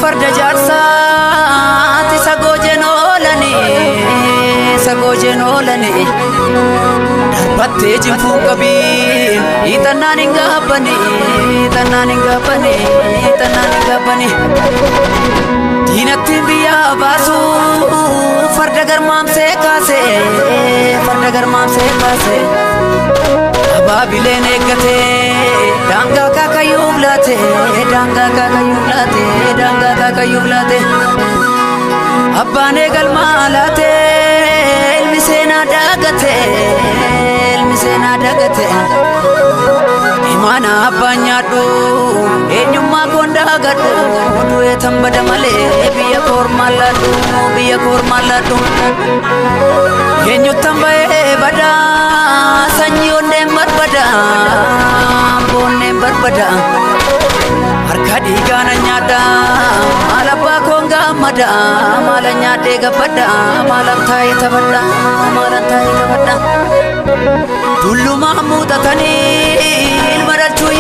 farda jaarsaati sagoojen oolani darbattee jinfuu qabiin hiixannaan hin gaabbani diinatti biyyaa baasuu farda garmaamsee kaase abaabileen eeggatee daangaa kaakayyuuf laate abbaan eegalmaa laate ilmi seenaa dagate imaana abbaan nyaadhu eenyummaa koon daagadhu du'ee tambada malee biyya koormaan laadhu eenyuttan ba'ee badaa sanyii onneen barbada harka dhiigaana nyaadha maal abbaa koon gammada maala nyaadhee gabbadha maalan taa'ee taphadha tullumaa muuxatanii ilma dhalchuu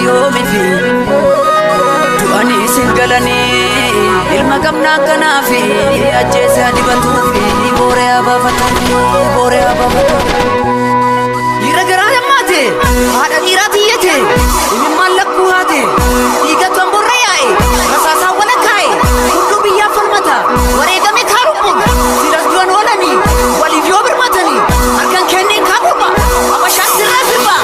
yoomifi du'anii isin galanii ilma qabnaa kanaafi ajjeesee adibatuufi booree abaafatu dhiira garaa yammaate haadha dhiiraa tiyyate imimmaan lakkuu haate dhiigatwan borra yaa'e rasaasaa wala kaa'e hunduu biyyaa falmata wareegame kaarubbuun sidas du'an oolanii waliif yoo birmatanii harkan kennee kaabubba abashaan sirraa firba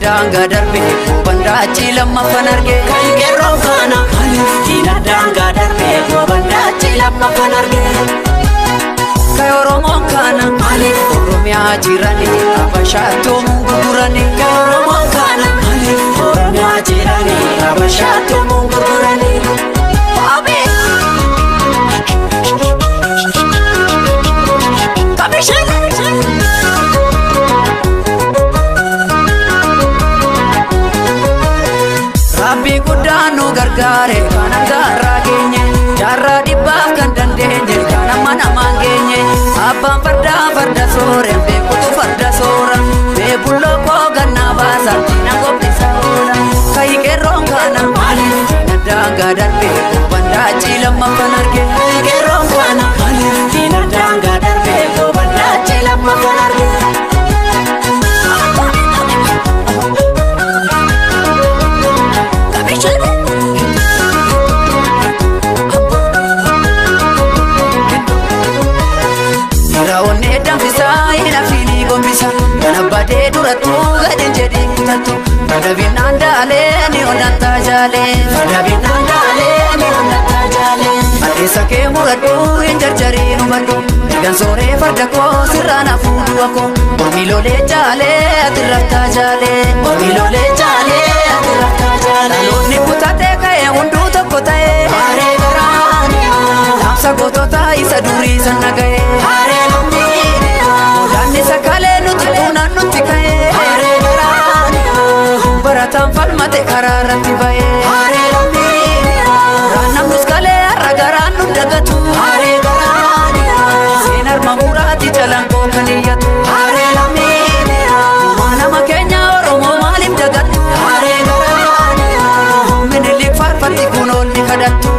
daanga darbe banda achi lammaffan arge kan qeerroon kana diina daanga darbe banda achi lammaffan arge kan oromoon kana oromiyaa jirani abashaatoo gurgurani kan oromoon kana oromiyaa jirani abashaatoo gurgurani Rabbi guddaanu gargaare kana gaarraa geenye jaarraa dhibbaaf kan dandeenye kana mana maangeenye abbaan farda soore beekutu farda soora beebulloo koo gannaa baasa diina qophisa oola kayi qeerroon kana diina daangaa darbe banda achi lammaffan arge qeerroon kana diina daangaa darbe banda achi lammaffan arge Badee durattuu gadin jedhii kutattu Fadabinaan daalee ni onnataa jaalee Adeessa kee muradhuu hin jarjarii hubadhu Egan sooree farda koo sirraan hafuudhu akkoo Mormii lolee jaalee ati raftaa jaalee Dhaloonni kutatee ka'ee hunduu tokko ta'ee Haaree garaan Dhaamsa goototaa isa durii sanna ga'ee Haaree lammiin Odaanni sakalee nuti kunan nuti ka'ee Haaree garaan Barataan falmate karaa irratti ba'ee Haaree lammiin Raannamnus kalee har'a garaan nu dagatu Haaree garaan Seen harma muraati jalaan koo kan iyyatu Haaree lammiin Nama keenya Oromoo maaliif dagattu Haaree garaan Minilik faarfatti kun oolni kadhattu